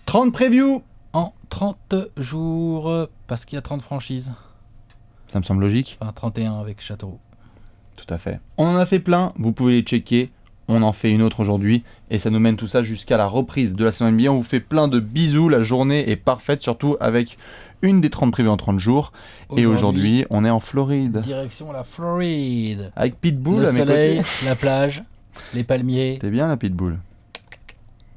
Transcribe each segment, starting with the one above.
30 previews en 30 jours, parce qu'il y a 30 franchises. Ça me semble logique. Enfin, 31 avec Châteauroux. Tout à fait. On en a fait plein, vous pouvez les checker. On en fait une autre aujourd'hui. Et ça nous mène tout ça jusqu'à la reprise de la saison NBA. On vous fait plein de bisous. La journée est parfaite, surtout avec une des 30 previews en 30 jours. Et aujourd'hui, on est en Floride. Direction la Floride. Avec Pitbull le à mes soleil, côtés. la plage, les palmiers. T'es bien la Pitbull.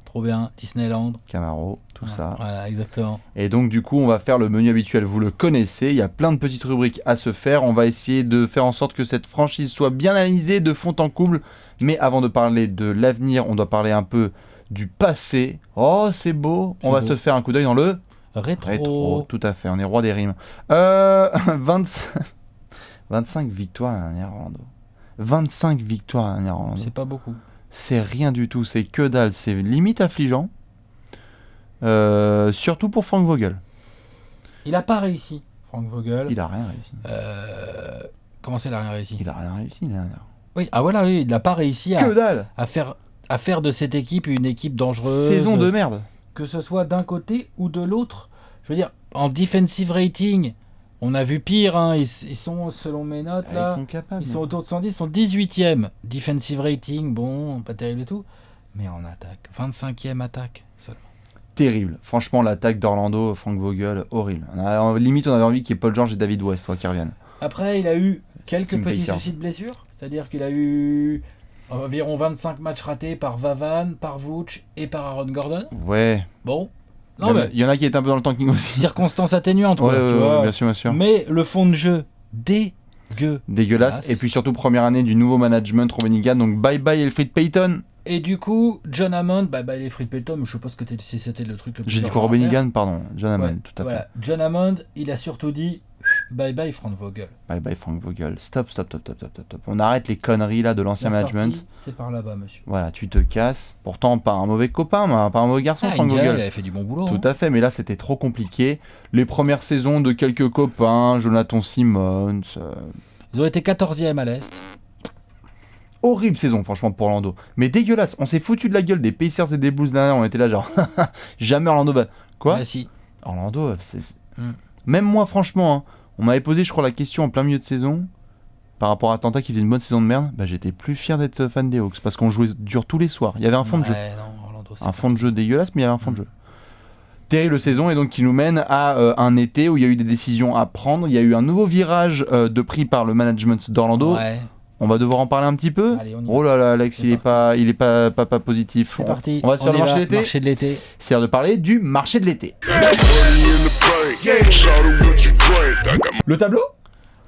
Trop bien. Disneyland. Camaro, tout ça. Voilà, exactement. Et donc du coup, on va faire le menu habituel. Vous le connaissez. Il y a plein de petites rubriques à se faire. On va essayer de faire en sorte que cette franchise soit bien analysée de fond en comble. Mais avant de parler de l'avenir, on doit parler un peu du passé. Oh, c'est beau. On va se faire un coup d'œil dans le rétro. Tout à fait. On est roi des rimes. 25 victoires à Orlando. 25 victoires à Orlando. C'est pas beaucoup. C'est rien du tout, c'est que dalle, c'est limite affligeant. Surtout pour Frank Vogel. Il a pas réussi, Frank Vogel. Il a rien réussi. Comment ça, il a rien réussi ? Il a rien réussi, là. Oui, voilà, oui, il n'a pas réussi à faire de cette équipe une équipe dangereuse. Saison de merde. Que ce soit d'un côté ou de l'autre. Je veux dire, en defensive rating, on a vu pire, hein. Ils sont, selon mes notes, là, ils sont capables. Ils sont autour de 110, ils sont 18e. Defensive rating, bon, pas terrible et tout. Mais en attaque, 25e attaque seulement. Terrible. Franchement, l'attaque d'Orlando, Frank Vogel, horrible. Limite, on avait envie qu'il y ait Paul George et David West qui reviennent. Après, il a eu quelques petits Pacers. soucis de blessure. C'est-à-dire qu'il a eu environ 25 matchs ratés par Vavan, par Vooch et par Aaron Gordon. Ouais. Bon. Il y en a qui étaient un peu dans le tanking aussi. Circonstances atténuantes, quoi. Ouais, tu vois. bien sûr, bien sûr. Mais le fond de jeu, dégueulace. Et puis surtout, première année du nouveau management Robenigan. Donc, bye bye Elfrid Payton. Et du coup, John Hammond, bye bye Elfrid Payton, je sais pas si c'était le truc le plus. J'ai dit quoi, Robenigan, pardon. John Hammond, tout à fait. John Hammond, il a surtout dit bye bye Frank Vogel. Bye bye Frank Vogel. Stop. On arrête les conneries là de l'ancien management. C'est par là-bas, monsieur. Voilà, tu te casses. Pourtant, pas un mauvais copain, pas un mauvais garçon, Frank Vogel. Il avait fait du bon boulot. Tout à fait, mais là c'était trop compliqué. Les premières saisons de quelques copains, Jonathan Simmons. Ils ont été 14e à l'Est. Horrible saison, franchement, pour Orlando. Mais dégueulasse. On s'est foutu de la gueule des Pacers et des Bulls derrière. On était là, genre, jamais Orlando. Quoi ? Ouais, si. Orlando, même moi, franchement, hein, on m'avait posé, je crois, la question en plein milieu de saison par rapport à Atlanta qui faisait une bonne saison de merde. Bah, j'étais plus fier d'être fan des Hawks parce qu'on jouait dur tous les soirs. Il y avait un fond de jeu. Non, Orlando, un fond de jeu dégueulasse, mais il y avait un fond de jeu. Terrible saison, et donc qui nous mène à un été où il y a eu des décisions à prendre. Il y a eu un nouveau virage de pris par le management d'Orlando. Ouais. On va devoir en parler un petit peu. Allez, Oh là là, Alex, il est pas positif. C'est parti. On va se faire le marché de l'été. C'est l'heure de parler du marché de l'été. Le tableau.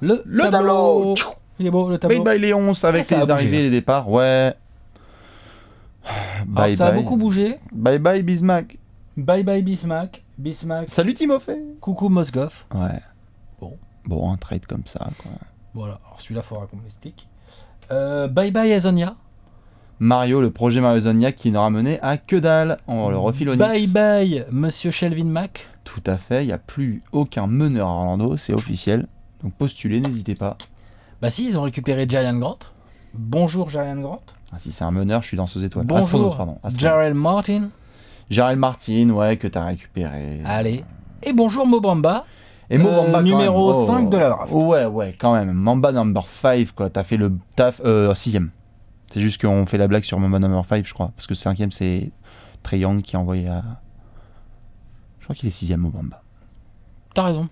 Le tableau. Il est beau, le tableau. Bye bye Léon, avec les arrivées et les départs. Ouais. Alors, ça a beaucoup bougé. Bye bye Bismack. Bye bye Bismack. Salut Timofey. Coucou Mozgov. Ouais. Bon, un trade comme ça, quoi. Voilà, alors celui-là, il faudra qu'on me l'explique. Bye bye Azonia. Mario, le projet Mario Azonia qui n'aura mené à que dalle. On le refile au Knicks. Bye bye Monsieur Shelvin Mack. Tout à fait, il n'y a plus aucun meneur à Orlando, c'est officiel. Donc postulez, n'hésitez pas. Bah si, ils ont récupéré Jarian Grant. Bonjour Jarian Grant. Ah, si c'est un meneur, je suis dans ces étoiles. Bonjour Jarrell Martin. Jarrell Martin, ouais, que t'as récupéré. Allez. Et bonjour Mobamba. Et Mobamba, numéro 5 de la draft. Ouais, quand même. Mamba number 5, quoi. T'as fait le taf 6ème. C'est juste qu'on fait la blague sur Mamba number 5, je crois. Parce que 5ème, c'est Trae Young qui a envoyé à... Je crois qu'il est 6ème, Mobamba. T'as raison.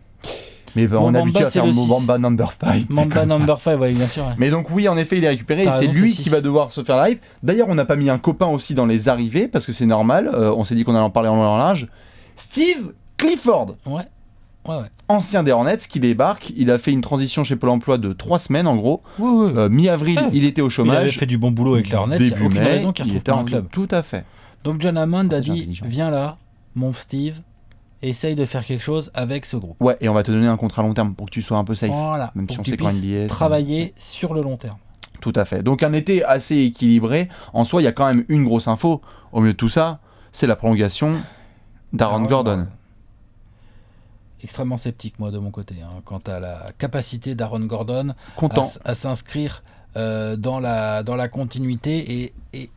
Mais on a habitué à faire Mobamba number 5. Mamba number 5, oui, bien sûr. Ouais. Mais donc oui, en effet, il est récupéré et c'est lui qui va devoir se faire live. D'ailleurs, on n'a pas mis un copain aussi dans les arrivées, parce que c'est normal. On s'est dit qu'on allait en parler en long et en large. Steve Clifford. Ouais. Ancien des Hornets qui débarque, il a fait une transition chez Pôle emploi de 3 semaines en gros. Mi-avril, il était au chômage. Il avait fait du bon boulot avec les Hornets, il n'y a aucune raison qu'il retrouve pas un club. Tout à fait. Donc John Hammond a dit, viens là, mon Steve, essaye de faire quelque chose avec ce groupe. Ouais, et on va te donner un contrat à long terme pour que tu sois un peu safe. Voilà, même si on sait qu'en NBA, travailler sur le long terme. Tout à fait. Donc un été assez équilibré. En soi, il y a quand même une grosse info. Au milieu de tout ça, c'est la prolongation d'Aaron Gordon. Extrêmement sceptique, moi, de mon côté, quant à la capacité d'Aaron Gordon à s'inscrire dans la continuité. Et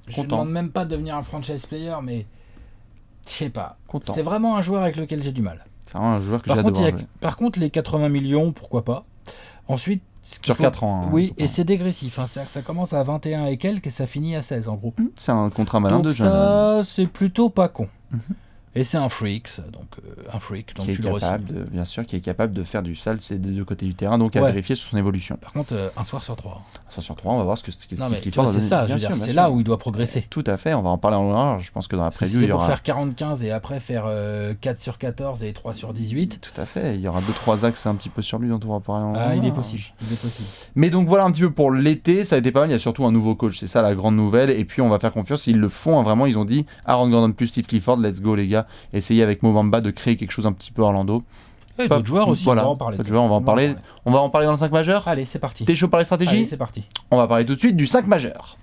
je ne demande même pas de devenir un franchise player, mais Je sais pas. Content. C'est vraiment un joueur avec lequel j'ai du mal. C'est vraiment un joueur que Par j'ai contre, adoré jouer. par contre, les 80 millions, pourquoi pas. Ensuite, Sur 4 ans. Oui, et c'est dégressif. Hein. C'est-à-dire que ça commence à 21 et quelques et ça finit à 16 en gros. C'est un contrat malin Donc de jeune. ça, c'est plutôt pas con. Mhm. Et c'est un freak, donc Qui est tu le capable re-signes. bien sûr, qui est capable de faire du sale c'est des deux côtés du terrain, donc à Ouais. vérifier sur son évolution. Par contre, un soir sur 3. Ça sur 3, on va voir ce que Non mais tu Clifford vois, va c'est donner. ça, je Bien veux sûr, dire, bien c'est sûr. là où il doit progresser. Tout à fait, on va en parler en long. Je pense que dans la Parce que si preview, c'est il y pour aura. faire 40-15 et après faire 4 sur 14 et 3 sur 18. Tout à fait, il y aura 2-3 axes un petit peu sur lui dont on va parler en Ah, il est long. possible. Il est possible. Mais donc voilà un petit peu pour l'été, ça a été pas mal. Il y a surtout un nouveau coach, c'est ça la grande nouvelle. Et puis on va faire confiance, ils le font hein, vraiment. Ils ont dit Aaron Gordon plus Steve Clifford, let's go les gars. Essayez avec Mo Bamba de créer quelque chose un petit peu Orlando. Et Pas- d'autres joueurs aussi, voilà, on va en parler. d'autres joueurs, on va en parler. On va en parler dans le 5 majeur. Allez, c'est parti. T'es chaud par les stratégies? Allez, c'est parti. On va parler tout de suite du 5 majeur.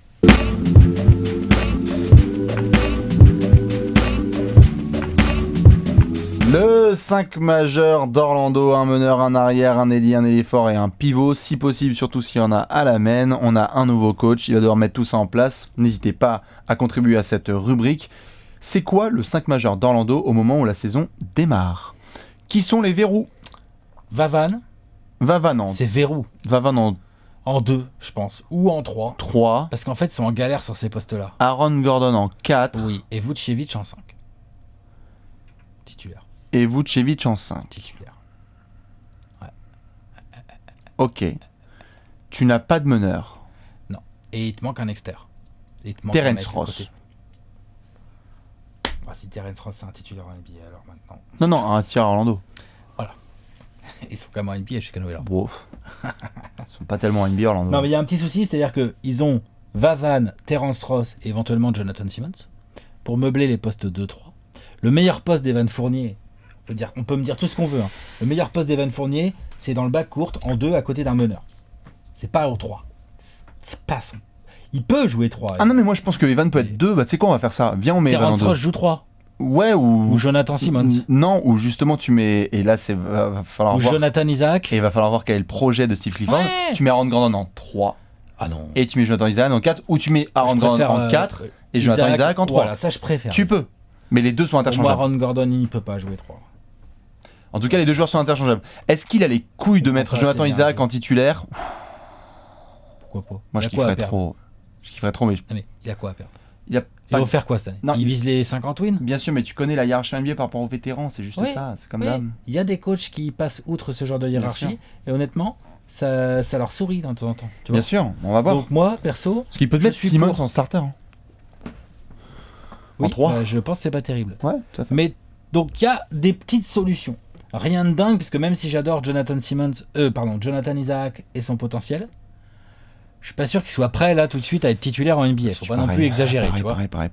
Le 5 majeur d'Orlando, un meneur, un arrière, un ailier, un ailier fort et un pivot. Si possible, surtout s'il y en a à la main. On a un nouveau coach, il va devoir mettre tout ça en place. N'hésitez pas à contribuer à cette rubrique. C'est quoi le 5 majeur d'Orlando au moment où la saison démarre? Qui sont les verrous? Vavan, Vavan en, c'est verrou. Vavan en En 2, je pense. Ou en 3. 3. Parce qu'en fait, ils sont en galère sur ces postes-là. Aaron Gordon en 4. Oui. Et Vucevic en 5. Titulaire. Et Vucevic en 5. Titulaire. Ok. Tu n'as pas de meneur. Et il te manque un exter. Et il te manque un Terence mec à Ross. côté. Ah, si Terence Ross c'est un titulaire en NBA alors maintenant. Non, non, un tir à Orlando. Ils sont quand même en NBA jusqu'à Noël. Bon. Ils sont pas tellement NBA Orlando. Non mais il y a un petit souci, c'est-à-dire qu'ils ont Vavan, Terence Ross et éventuellement Jonathan Simmons pour meubler les postes 2-3. Le meilleur poste d'Evan Fournier, on peut me dire tout ce qu'on veut. Hein. Le meilleur poste d'Evan Fournier, c'est dans le bac courte en 2 à côté d'un meneur. C'est pas au 3. C'est pas son. Il peut jouer 3. Ah non, mais moi je pense que Evan peut être 2. Bah tu sais quoi, on va faire ça. Viens, on met Evan en Terence 2. Ross joue 3. Ouais, Ou Jonathan Simmons. Non, ou justement tu mets. Et là, va falloir Ou voir. Jonathan Isaac. Et il va falloir voir quel est le projet de Steve Clifford. Ouais. Tu mets Aaron Gordon en 3. Ah non. Et tu mets Jonathan Isaac en 4. Ou tu mets Aaron Je Gordon préfère, en 4. Et Jonathan Isaac en 3. Voilà, ça je préfère. Tu peux. Mais les deux sont Pour moi, interchangeables. Aaron Gordon, il peut pas jouer 3. En tout cas, les deux joueurs sont interchangeables. Est-ce qu'il a les couilles de mettre Après, Jonathan c'est bien Isaac joué. en titulaire? Pourquoi pas? Moi, Il je a quoi à kifferais perdre? trop. Je kifferais trop, mais Ah, mais il a quoi à perdre? il a Ils pas. vont faire quoi ça? Non, Ils visent les 50 wins? Bien sûr, mais tu connais la hiérarchie NBA par rapport aux vétérans, c'est juste Oui, ça, c'est comme Oui. d'hab. Il y a des coachs qui passent outre ce genre de sûr. hiérarchie et honnêtement, ça leur sourit de temps en temps. Tu vois. Bien sûr, on va voir. Donc moi, perso, Parce qu'il peut te je mettre suis Simmons pour. en starter. Hein. En oui, 3. je pense que c'est pas terrible. Ouais, tout à fait. Mais donc il y a des petites solutions. Rien de dingue, puisque même si j'adore Jonathan Isaac et son potentiel, je suis pas sûr qu'il soit prêt là tout de suite à être titulaire en NBA. Faut pas non plus exagérer, tu vois. Pareil.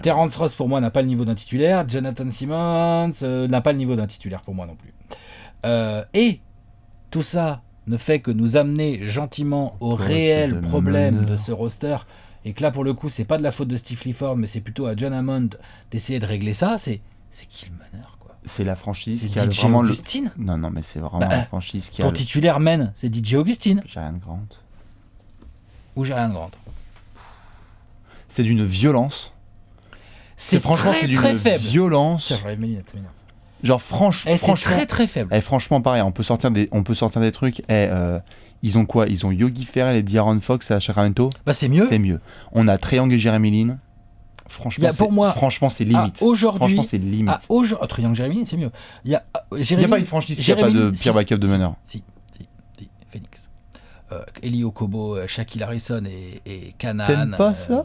Terence Ross pour moi n'a pas le niveau d'un titulaire, Jonathan Simmons n'a pas le niveau d'un titulaire pour moi non plus. Et tout ça ne fait que nous amener gentiment au réel de problème meneur. de ce roster. Et que là pour le coup c'est pas de la faute de Steve Clifford, mais c'est plutôt à John Hammond d'essayer de régler ça. C'est qui le meneur quoi? C'est la franchise C'est qui a DJ vraiment le. Augustine. Non, non, mais c'est vraiment Bah, la franchise qui a Ton le. titulaire men, c'est DJ Augustine Jaren Grant. ou Jaren Grant. C'est d'une violence. C'est franchement, très c'est très d'une faible. violence. Tiens, j'enlève mes lunettes, ça m'énerve. Genre franchement. C'est très très faible. Franchement, pareil, on peut sortir des trucs. Ils ont quoi? Ils ont Yogi Ferrell et De'Aaron Fox à Sacramento. Bah c'est mieux. C'est mieux. On a Triangle et Jeremy Lin. Franchement, Il y a pour moi- franchement, c'est limite. Aujourd'hui, Franchement, c'est limite. Triangle Jérémy, c'est mieux. Il y a Il n'y a pas une franchise qui n'a pas de pire backup de meneur. Si, Phoenix. Eli Okobo, Shaquille Harrison et Kanan. T'aimes pas ça?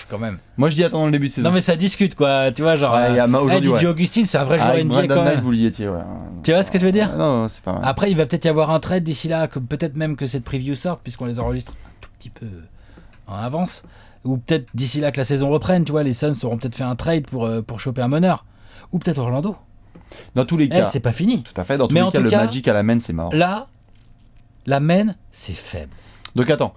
Quand même. Moi, je dis attendons le début de saison. Non mais ça discute quoi, tu vois genre. Ouais, il y a aujourd'hui, DJ ouais. Augustine, c'est un vrai joueur Avec NBA Brandon quand Knight, même. vous l'y étiez, ouais. Tu vois ce que je veux dire? Non, c'est pas mal. Après, il va peut-être y avoir un trade d'ici là, que peut-être même que cette preview sorte, puisqu'on les enregistre un tout petit peu en avance. Ou peut-être d'ici là que la saison reprenne, tu vois, les Suns auront peut-être fait un trade pour choper un meneur. Ou peut-être Orlando. Dans tous les cas, C'est pas fini. tout à fait. Dans tous Mais les en cas, tout le cas, Magic à la main, c'est mort. Là, la main, c'est faible. Donc attends,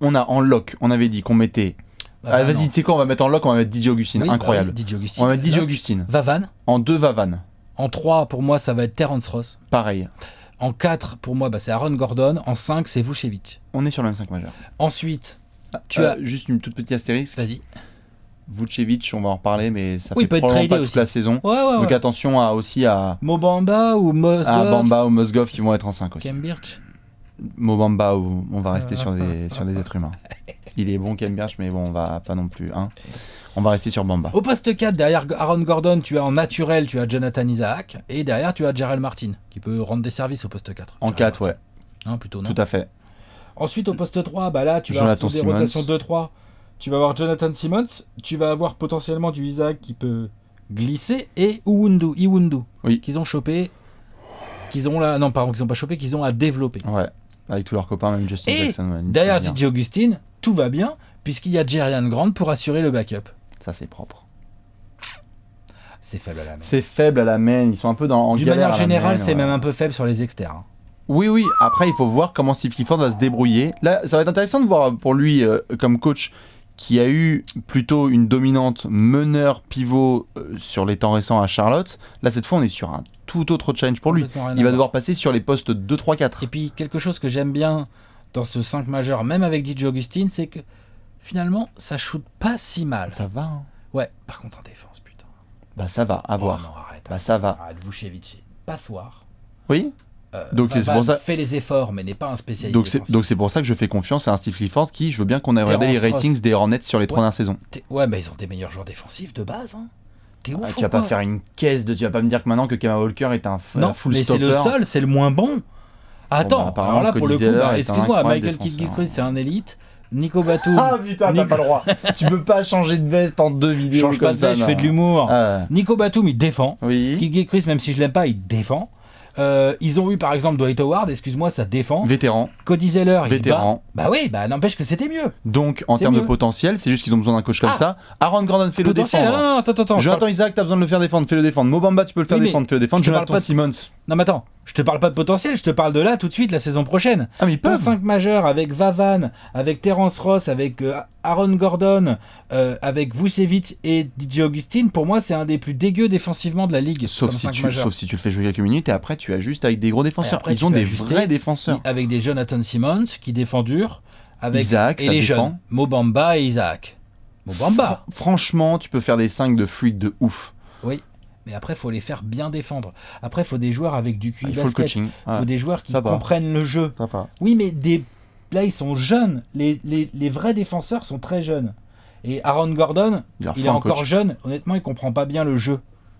on a en lock, on avait dit qu'on mettait. Bah, Vas-y, non. tu sais quoi, on va mettre en lock, on va mettre DJ Augustine. Oui, Incroyable. bah oui, DJ Augustine. On va mettre DJ Lock. Augustine. Vavan. En 2, Vavan. En 3, pour moi, ça va être Terence Ross. Pareil. En 4, pour moi, c'est Aaron Gordon. En 5, c'est Vucevic. On est sur le même 5 majeur. Ensuite, tu as... Juste une toute petite astérisque. Vas-y. Vucevic, on va en reparler, mais ça Oui, il fait peut être probablement tradé pas toute aussi. la saison. Ouais. Donc attention à Mobamba ou Mozgov, Bamba ou Mozgov qui vont être en 5 aussi. Kem Birch. Mobamba, ou on va rester sur des êtres humains. Il est bon, Kem Birch, mais bon, on va pas non plus. Hein. On va rester sur Bamba. Au poste 4, derrière Aaron Gordon, tu as en naturel, tu as Jonathan Isaac. Et derrière, tu as Jarrell Martin, qui peut rendre des services au poste 4. En Jarrell 4, Martin. ouais. Plutôt, non. Tout à fait. Ensuite, au poste 3, bah là, tu vas Jonathan avoir des Simmons. rotations 2-3. Tu vas avoir Jonathan Simmons. Tu vas avoir potentiellement du Isaac qui peut glisser. Et Iwundu. Oui. Qu'ils ont chopé. Qu'ils ont là. Non, pardon, qu'ils ont pas chopé, qu'ils ont à développer. Ouais. Avec tous leurs copains, même Justin Et Jackson. Ouais, derrière Nick DJ Augustin, tout va bien, puisqu'il y a Jerian Grant pour assurer le backup. Ça, c'est propre. C'est faible à la main. C'est faible à la main. Ils sont un peu en D'une galère manière à la générale, main, c'est ouais. même un peu faible sur les externes. Oui. Après, il faut voir comment Steve Clifford va se débrouiller. Là, ça va être intéressant de voir pour lui, comme coach, qui a eu plutôt une dominante meneur pivot sur les temps récents à Charlotte. Là, cette fois, on est sur un tout autre challenge pour lui. Complètement rien à Il va voir. devoir passer sur les postes 2, 3, 4. Et puis, quelque chose que j'aime bien dans ce 5 majeur, même avec DJ Augustin, c'est que finalement, ça shoot pas si mal. Ça va, hein. Ouais, par contre en défense, putain. Bah, ça va, à voir. Oh non, arrête. Bah, ça va. Arrête, Vucevic, passoire. Oui. Donc, c'est pour ça. Fait les efforts, mais n'est pas un spécialiste. Donc c'est pour ça que je fais confiance à un Steve Clifford qui, je veux bien qu'on ait regardé les Terrence ratings Ross. des Hornets sur les 3 dernières saisons. Ouais, mais ils ont des meilleurs joueurs défensifs de base. Hein. T'es ouf. Tu vas pas faire une caisse de. Tu vas pas me dire que maintenant que Kemba Walker est un Non, full mais stopper. c'est le seul, c'est le moins bon. Attends, apparemment, alors là pour Cody le coup, Zeller est un excuse-moi, incroyable Michael défenseur. Kidd-Gilchrist c'est un élite. Nico Batum. Ah putain, t'as pas le droit. Tu peux pas changer de veste en 2 vidéos. Change pas comme de ça, veste, je non. fais de l'humour. Ah, Nico Batum, il défend. oui. Kidd-Gilchrist, même si je l'aime pas, il défend. Ils ont eu par exemple Dwight Howard, excuse-moi, ça défend. Vétéran. Cody Zeller, il se bat. Vétéran. Bah oui, bah n'empêche que c'était mieux. Donc, en C'est termes de mieux. potentiel, c'est juste qu'ils ont besoin d'un coach comme Ah. ça. Aaron Gordon fait le Potentiel, défendre. non, attends. Jonathan Isaac, t'as besoin de le faire défendre, fais-le défendre. Mobamba, tu peux le faire Oui, mais défendre, fais-le défendre. je te parle Jonathan pas de- Simmons. Non mais attends, je te parle pas de potentiel, je te parle de là tout de suite la saison prochaine. Ah, mais ils Ton peuvent. 5 majeur avec Vavan, avec Terrence Ross, avec Aaron Gordon, avec Vucevic et DJ Augustin, pour moi c'est un des plus dégueux défensivement de la ligue. Sauf comme si, 5 tu, majeur. sauf si tu le fais jouer quelques minutes et après tu ajustes avec des gros défenseurs. Et après, Ils tu ont peux des ajuster. vrais défenseurs. Avec des Jonathan Simmons qui défend dur, avec Isaac, et ça les défend. jeunes, Mobamba et Isaac. Mobamba, Franchement, tu peux faire des 5 de freak de ouf. oui. Mais après, il faut les faire bien défendre. Après, il faut des joueurs avec du QI Il faut le basket. coaching. Il faut des joueurs qui Ça va. comprennent le jeu. Ça va. Oui, mais là, ils sont jeunes. Les vrais défenseurs sont très jeunes. Et Aaron Gordon, Il leur il faut est un encore coach. jeune. Honnêtement, il comprend pas bien le jeu.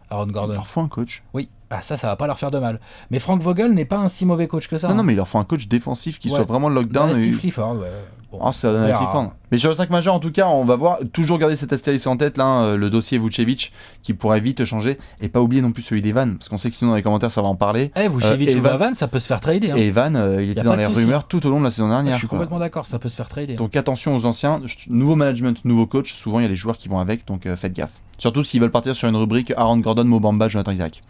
Aaron Il Gordon. leur faut un coach. Oui. Ah, ça va pas leur faire de mal. Mais Frank Vogel n'est pas un si mauvais coach que ça. Non, hein. mais il leur faut un coach défensif qui Ouais. soit vraiment lockdown. Bah, et- Steve Clifford, ouais. Bon, Ah, ça donne on à verra. Clifford. Mais sur le 5 majeur, en tout cas, on va voir. Toujours garder cet astérisque en tête, là, le dossier Vucevic, qui pourrait vite changer. Et pas oublier non plus celui d'Evan, parce qu'on sait que sinon dans les commentaires, ça va en parler. Vucevic ou Evan- Vavan, ça peut se faire trader. Hein. Et Evan, il était Y a dans pas de les souci. rumeurs tout au long de la saison dernière. Je suis quoi. complètement d'accord, ça peut se faire trader. Donc attention aux anciens. Nouveau management, nouveau coach. Souvent, il y a les joueurs qui vont avec, donc faites gaffe. Surtout s'ils veulent partir sur une rubrique Aaron Gordon, Mobamba, Jonathan Isaac.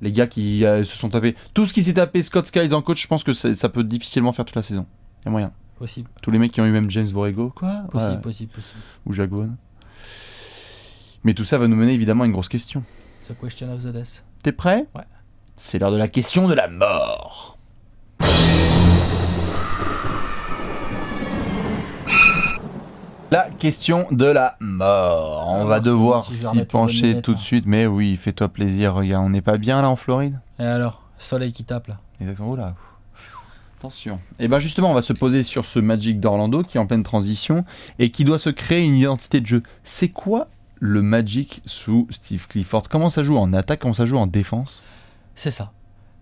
Les gars qui se sont tapés. Tout ce qui s'est tapé Scott Skiles en coach, je pense que ça peut difficilement faire toute la saison. Il y a moyen. Possible, Tous les mecs qui ont eu même James Borrego, quoi. possible, Ouais. possible. Ou Jacques Vaughn. Mais tout ça va nous mener évidemment à une grosse question. The question of the death. T'es prêt? Ouais. C'est l'heure de la question de la mort. La question de la mort. On va devoir si je vais s'y remettre les bonnes pencher lunettes, tout de là. suite. Mais oui, fais-toi plaisir. Regarde, on n'est pas bien là en Floride? Et alors, soleil qui tape là. Exactement. Oh là. Attention. Et bien justement, on va se poser sur ce Magic d'Orlando qui est en pleine transition et qui doit se créer une identité de jeu. C'est quoi le Magic sous Steve Clifford? Comment ça joue en attaque? Comment ça joue en défense? C'est ça.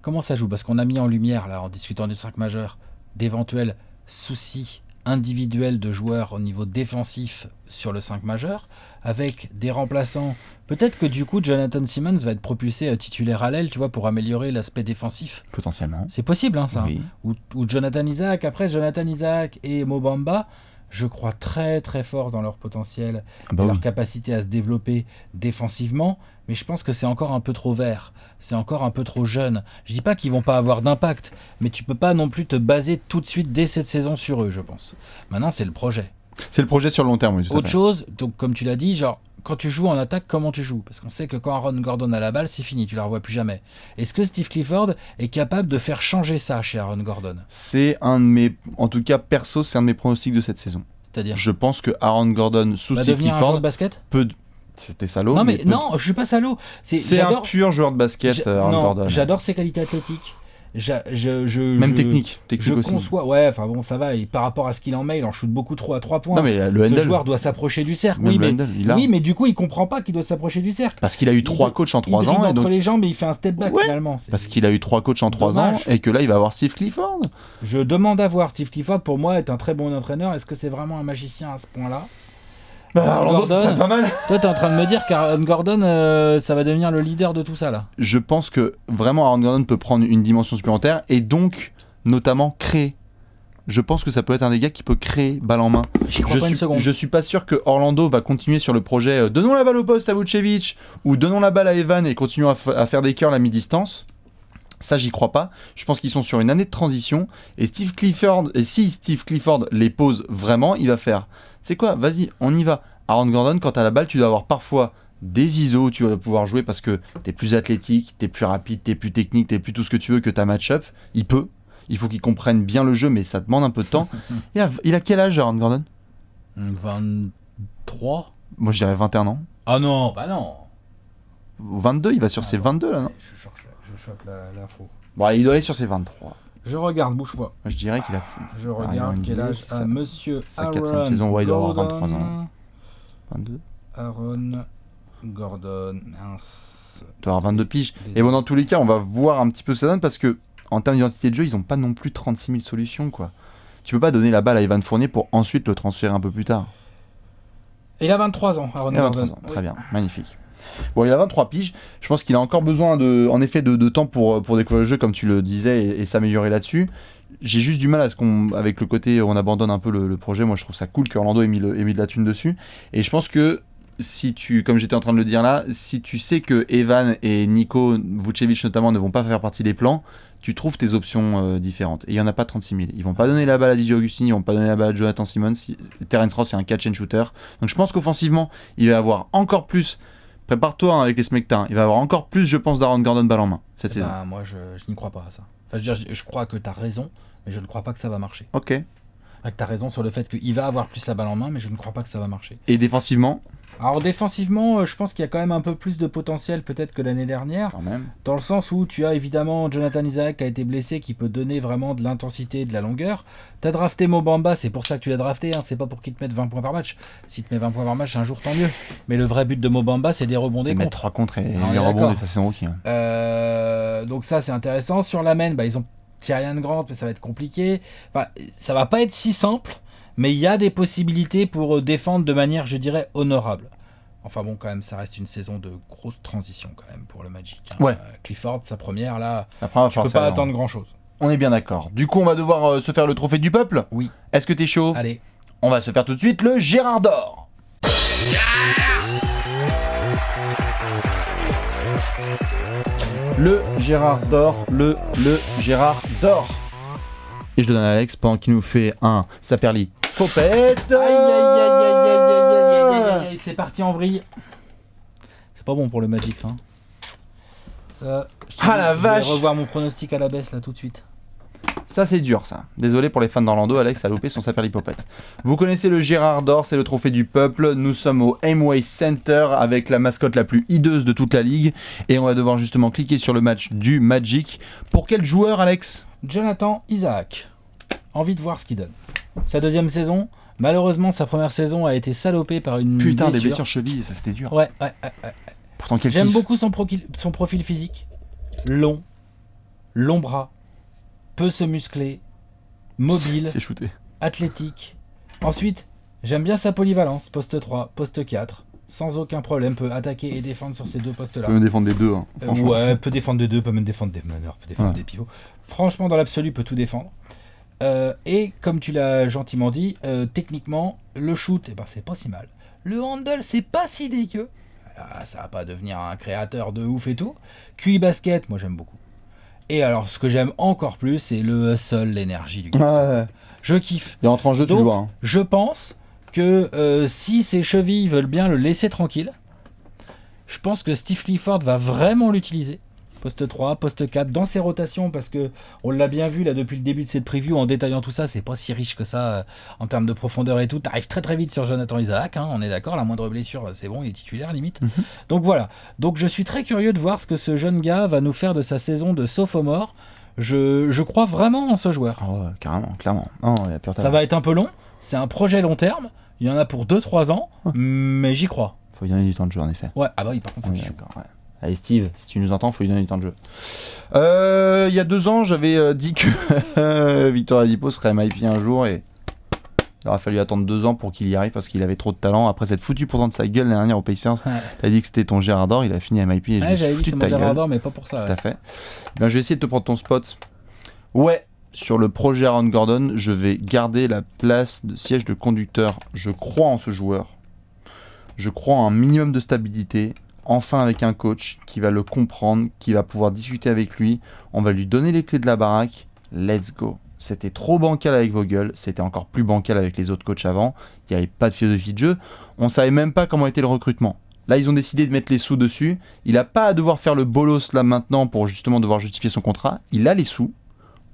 Comment ça joue? Parce qu'on a mis en lumière, là, en discutant du 5 majeur, d'éventuels soucis individuels de joueurs au niveau défensif sur le 5 majeur, avec des remplaçants. Peut-être que du coup, Jonathan Simmons va être propulsé titulaire à l'aile, tu vois, pour améliorer l'aspect défensif. Potentiellement. C'est possible, hein, ça. Oui. Ou Jonathan Isaac. Après, Jonathan Isaac et Mobamba, je crois très très fort dans leur potentiel Bah et leur oui. capacité à se développer défensivement, mais je pense que c'est encore un peu trop vert, c'est encore un peu trop jeune. Je dis pas qu'ils vont pas avoir d'impact, mais tu peux pas non plus te baser tout de suite dès cette saison sur eux, je pense. Maintenant, c'est le projet. C'est le projet sur le long terme, oui, tout à Autre fait. chose, donc comme tu l'as dit, genre quand tu joues en attaque, comment tu joues? Parce qu'on sait que quand Aaron Gordon a la balle, c'est fini, tu la revois plus jamais. Est-ce que Steve Clifford est capable de faire changer ça chez Aaron Gordon? C'est un de mes, en tout cas perso, c'est un de mes pronostics de cette saison. C'est-à-dire Je pense que Aaron Gordon sous va Steve devenir un joueur Clifford de basket. peut. C'était salaud. Non, mais peut- non, je suis pas salaud. C'est un j'adore- pur joueur de basket, Aaron non, Gordon. j'adore ses qualités athlétiques. Même technique Je aussi. conçois, ouais, enfin bon, ça va. Et par rapport à ce qu'il en met, il en shoot beaucoup trop à 3 points. Non, mais le Ce handle, joueur doit s'approcher du cercle. même Oui, le mais, handle, il a. oui, mais du coup, il comprend pas qu'il doit s'approcher du cercle. Parce qu'il a eu 3 coachs en 3 ans. Il Et entre donc... les jambes et il fait un step back Ouais, finalement. Parce qu'il a eu 3 coachs en 3 ans Dommage. et que là, il va avoir Steve Clifford. Je demande à voir. Steve Clifford, pour moi, est un très bon entraîneur. Est-ce que c'est vraiment un magicien à ce point-là? Orlando, ça serait pas mal. Toi, t'es en train de me dire qu'Aaron Gordon, ça va devenir le leader de tout ça là. Je pense que vraiment Aaron Gordon peut prendre une dimension supplémentaire et donc notamment créer. Je pense que ça peut être un des gars qui peut créer balle en main. J'y crois pas une seconde. Je suis pas sûr que Orlando va continuer sur le projet donnons la balle au poste à Vucevic ou donnons la balle à Evan et continuons à faire des curls à mi-distance. Ça, j'y crois pas. Je pense qu'ils sont sur une année de transition et Steve Clifford, et si Steve Clifford les pose vraiment, il va faire. C'est quoi? Vas-y, on y va. Aaron Gordon, quand t'as la balle, tu dois avoir parfois des ISO, tu vas pouvoir jouer parce que t'es plus athlétique, t'es plus rapide, t'es plus technique, t'es plus tout ce que tu veux que ta match-up. Il faut qu'il comprenne bien le jeu, mais ça demande un peu de temps. Il a quel âge, Aaron Gordon? 23. Moi, je dirais 21 ans. Ah non, bah non. 22, il va sur ses 22 là, non? Je chope l'info. Bon, il doit aller sur ses 23. Je regarde, bouge pas. Moi, je dirais qu'il a fait. Je regarde quel âge a monsieur sa Aaron quatrième saison, ouais, il doit avoir Gordon. 23 ans. 22. Aaron Gordon, mince. Il doit avoir 22 piges. Et bon, dans tous les cas, on va voir un petit peu ce que ça donne parce que en termes d'identité de jeu, ils n'ont pas non plus 36 000 solutions, quoi. Tu peux pas donner la balle à Evan Fournier pour ensuite le transférer un peu plus tard. Il a 23 ans, Aaron Il a Gordon. 23 ans, très bien, magnifique. Bon, il a 23 piges. Je pense qu'il a encore besoin en effet de temps pour découvrir le jeu, comme tu le disais, et s'améliorer là-dessus. J'ai juste du mal à avec le côté où on abandonne un peu le projet. Moi, je trouve ça cool que Orlando ait mis de la thune dessus. Et je pense que comme j'étais en train de le dire là, si tu sais que Evan et Nico Vucevic notamment ne vont pas faire partie des plans, tu trouves tes options différentes. Et il n'y en a pas 36 000. Ils vont pas donner la balle à DJ Augustin, ils vont pas donner la balle à Jonathan Simmons. Terrence Ross, c'est un catch and shooter. Donc je pense qu'offensivement, il va avoir encore plus. Prépare-toi avec les Smecta. Il va avoir encore plus, je pense, d'Aaron Gordon balle en main cette saison. Moi, je n'y crois pas à ça. Enfin, je veux dire, je crois que tu as raison, mais je ne crois pas que ça va marcher. Ok. Tu as raison sur le fait qu'il va avoir plus la balle en main, mais je ne crois pas que ça va marcher. Et défensivement? Alors défensivement, je pense qu'il y a quand même un peu plus de potentiel peut-être que l'année dernière, Quand même. dans le sens où tu as évidemment Jonathan Isaac qui a été blessé, qui peut donner vraiment de l'intensité et de la longueur. Tu as drafté Mo Bamba, c'est pour ça que tu l'as drafté, hein, c'est pas pour qu'il te mette 20 points par match. S'il te met 20 points par match, un jour tant mieux. Mais le vrai but de Mo Bamba, c'est des rebonds des Mettre contre. 3 contre et On est les rebonds d'accord. et ça c'est rookie. Donc ça c'est intéressant. Sur la main, ils ont Thierry Grant, mais ça va être compliqué. Enfin, ça va pas être si simple, mais il y a des possibilités pour défendre de manière, je dirais, honorable. Enfin bon, quand même, ça reste une saison de grosse transition quand même pour le Magic. Hein. Ouais. Clifford, sa première, là, Après, tu peux pas attendre grand-chose. On est bien d'accord. Du coup, on va devoir se faire le trophée du peuple. Oui. Est-ce que t'es chaud? Allez. On va se faire tout de suite le Gérard d'or. Le Gérard d'or, le Gérard d'or. Et je donne à Alex pendant qu'il nous fait un Saperli Popette. Aïe, aïe, aïe, aïe, aïe, aïe, aïe, aïe, aïe, aïe, c'est parti en vrille. C'est pas bon pour le Magic, ça. Ça, La vache. Je vais revoir mon pronostic à la baisse, là, tout de suite. Ça c'est dur ça. Désolé pour les fans d'Orlando, Alex a loupé son Saperli Popette. Vous connaissez le Gérard d'or, c'est le trophée du peuple. Nous sommes au Amway Center avec la mascotte la plus hideuse de toute la ligue. Et on va devoir justement cliquer sur le match du Magic. Pour quel joueur, Alex? Jonathan Isaac. Envie de voir ce qu'il donne. Sa deuxième saison, malheureusement, sa première saison a été salopée par une Putain, des blessure. blessures chevilles, ça c'était dur. Ouais. Pourtant, quel J'aime kiff. beaucoup son profil physique. Long bras, peut se muscler, mobile, C'est shooté. athlétique. Ensuite, j'aime bien sa polyvalence, poste 3, poste 4, sans aucun problème, peut attaquer et défendre sur ces deux postes-là. On peut me défendre des deux, hein, franchement. Ouais, peut défendre des deux, peut même défendre des meneurs, peut défendre des pivots. Franchement, dans l'absolu, peut tout défendre. Et comme tu l'as gentiment dit, techniquement, le shoot, c'est pas si mal. Le handle, c'est pas si dégueu. Ça va pas devenir un créateur de ouf et tout. QI basket, moi j'aime beaucoup. Et alors, ce que j'aime encore plus, c'est le hustle, l'énergie du garçon. Ouais. Je kiffe. Il rentre en jeu, tu Donc, le vois. Hein. Je pense que si ses chevilles veulent bien le laisser tranquille, je pense que Steve Clifford va vraiment l'utiliser. Poste 3, poste 4, dans ses rotations, parce que on l'a bien vu là depuis le début de cette preview, en détaillant tout ça, c'est pas si riche que ça en termes de profondeur et tout. T'arrives très très vite sur Jonathan Isaac, hein, on est d'accord, la moindre blessure, c'est bon, il est titulaire limite. Donc voilà, donc je suis très curieux de voir ce que ce jeune gars va nous faire de sa saison de sophomore. Je crois vraiment en ce joueur. Oh, carrément, clairement. Non, y a peur ça va être un peu long, c'est un projet long terme, il y en a pour 2-3 ans, mais j'y crois. Faut lui donner du temps de jeu en effet. Ouais, ah bah oui, par contre, faut qu'il joue. Ouais. Allez Steve, si tu nous entends, faut lui donner du temps de jeu. Il y a 2 ans, j'avais dit que Victor Oladipo serait MIP un jour et il aura fallu attendre 2 ans pour qu'il y arrive parce qu'il avait trop de talent. Après s'être foutu pourtant de sa gueule l'année dernière au Pacers, t'as dit que c'était ton Gérard d'or, il a fini MIP et j'avais dit foutu que de c'était ta mon Gérard gueule. d'or, mais pas pour ça. Tout à fait. Ben, je vais essayer de te prendre ton spot. Ouais, sur le projet Aaron Gordon, je vais garder la place de siège de conducteur. Je crois en ce joueur. Je crois en un minimum de stabilité. Enfin avec un coach qui va le comprendre, qui va pouvoir discuter avec lui. On va lui donner les clés de la baraque. Let's go. C'était trop bancal avec Vogel. C'était encore plus bancal avec les autres coachs avant. Il n'y avait pas de philosophie de jeu. On savait même pas comment était le recrutement. Là, ils ont décidé de mettre les sous dessus. Il n'a pas à devoir faire le bolos là maintenant pour justement devoir justifier son contrat. Il a les sous.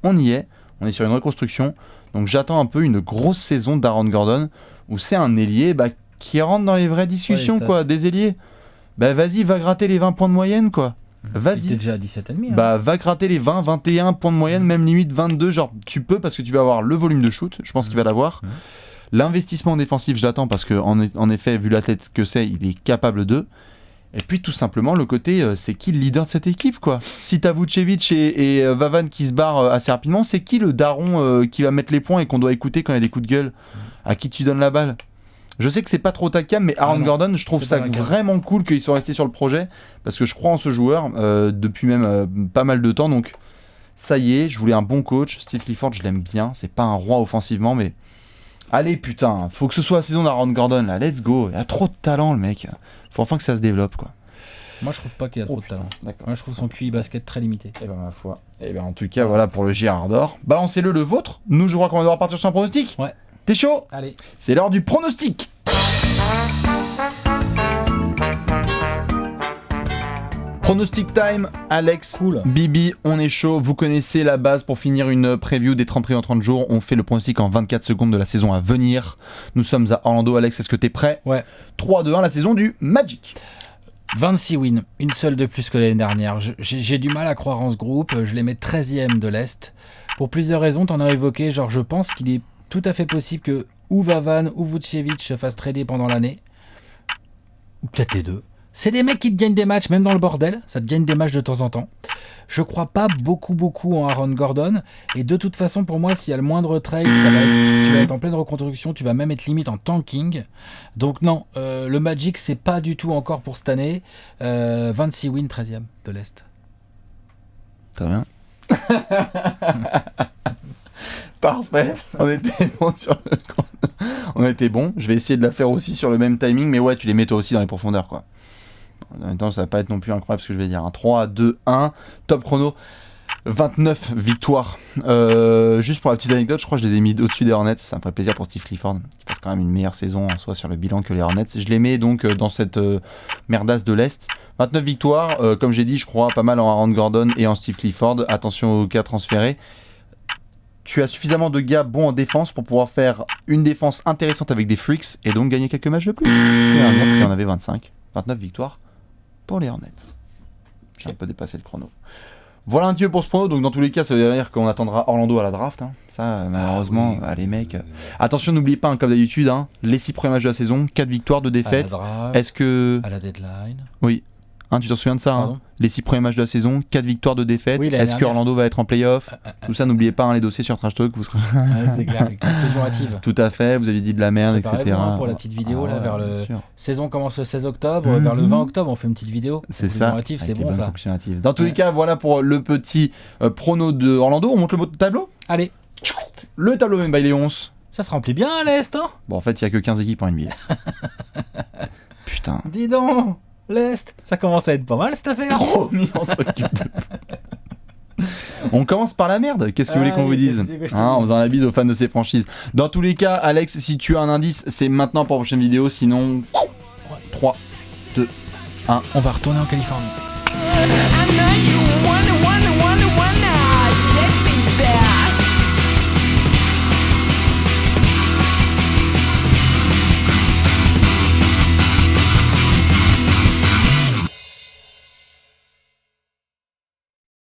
On y est. On est sur une reconstruction. Donc j'attends un peu une grosse saison d'Aaron Gordon où c'est un ailier qui rentre dans les vraies discussions, quoi, des ailiers. Vas-y, va gratter les 20 points de moyenne, quoi. Vas-y. T'es déjà à 17,5. Hein. Va gratter les 20, 21 points de moyenne, même limite 22. Genre, tu peux parce que tu vas avoir le volume de shoot. Je pense qu'il va l'avoir. L'investissement défensif, je l'attends parce que, en effet, vu la tête que c'est, il est capable de. Et puis, tout simplement, le côté, c'est qui le leader de cette équipe, quoi. Si t'as Vucevic et Vavan qui se barrent assez rapidement, c'est qui le daron qui va mettre les points et qu'on doit écouter quand il y a des coups de gueule? À qui tu donnes la balle? Je sais que c'est pas trop ta cam, mais Aaron Gordon, je trouve ça vraiment cool qu'ils soient restés sur le projet parce que je crois en ce joueur depuis même pas mal de temps. Donc ça y est, je voulais un bon coach. Steve Clifford, je l'aime bien. C'est pas un roi offensivement, mais allez putain, faut que ce soit la saison d'Aaron Gordon là. Let's go. Il a trop de talent le mec. Faut enfin que ça se développe quoi. Moi je trouve pas qu'il a trop de talent. D'accord. Moi je trouve son QI basket très limité. Et ben ma foi. Et ben en tout cas voilà pour le Gérard d'or. Balancez-le le vôtre. Nous je crois qu'on va devoir partir sur un pronostic. Ouais. T'es chaud? Allez. C'est l'heure du pronostic. Pronostic time, Alex, cool. Bibi, on est chaud. Vous connaissez la base pour finir une preview des 30 prix en 30 jours. On fait le pronostic en 24 secondes de la saison à venir. Nous sommes à Orlando. Alex, est-ce que t'es prêt? Ouais. 3, 2, 1, la saison du Magic. 26 wins, une seule de plus que l'année dernière. J'ai du mal à croire en ce groupe. Je les mets 13e de l'Est. Pour plusieurs raisons, t'en as évoqué. Genre, je pense qu'il est tout à fait possible que ou Vavan ou Vucevic se fassent trader pendant l'année. Ou peut-être les deux. C'est des mecs qui te gagnent des matchs, même dans le bordel. Ça te gagne des matchs de temps en temps. Je crois pas beaucoup en Aaron Gordon. Et de toute façon, pour moi, s'il y a le moindre trade, tu vas être en pleine reconstruction. Tu vas même être limite en tanking. Donc non, le Magic, c'est pas du tout encore pour cette année. 26 wins, 13e de l'Est. Très bien. Parfait. On était bon sur le... On était bon. Je vais essayer de la faire aussi sur le même timing. Mais ouais, tu les mets toi aussi dans les profondeurs, quoi. En même temps, ça va pas être non plus incroyable ce que je vais dire. 3, 2, 1, top chrono. 29 victoires. Juste pour la petite anecdote, je crois que je les ai mis au-dessus des Hornets. Ça me ferait plaisir pour Steve Clifford, qui passe quand même une meilleure saison en soi sur le bilan que les Hornets. Je les mets donc dans cette merdasse de l'Est. 29 victoires. Comme j'ai dit, je crois pas mal en Aaron Gordon et en Steve Clifford. Attention aux cas transférés. Tu as suffisamment de gars bons en défense pour pouvoir faire une défense intéressante avec des freaks et donc gagner quelques matchs de plus. Il y a un autre qui en avait 25. 29 victoires pour les Hornets. J'ai un peu dépassé le chrono. Voilà un petit peu pour ce prono. Donc dans tous les cas, ça veut dire qu'on attendra Orlando à la draft. Hein. Ça, malheureusement, les mecs. Attention, n'oubliez pas, comme d'habitude, les 6 premiers matchs de la saison, 4 victoires, 2 défaites. Est-ce que... À la deadline. Oui. Tu t'en souviens de ça Les 6 premiers matchs de la saison, 4 victoires, 2 défaites. Oui, est-ce que Orlando va être en playoff? Tout ça, n'oubliez pas, les dossiers sur Trash Talk. Vous serez... c'est clair, avec conclusion hâtive. Tout à fait, vous avez dit de la merde, etc. Pour la petite vidéo, là, vers le... Saison commence le 16 octobre, vers le 20 octobre, on fait une petite vidéo. C'est ça, hâtive, c'est bon ça. Dans tous les cas, voilà pour le petit prono de Orlando. On monte le tableau. Allez. Le tableau même by les 11. Ça se remplit bien à l'Est, hein. Bon, en fait, il n'y a que 15 équipes en NBA. Putain. Dis donc, l'Est, ça commence à être pas mal cette affaire. Trop mis, on s'occupe de... On commence par la merde. Qu'est-ce que vous voulez qu'on vous dise en faisant la bise aux fans de ces franchises. Dans tous les cas, Alex, si tu as un indice, c'est maintenant pour la prochaine vidéo. Sinon, 3, 2, 1. On va retourner en Californie. I know you want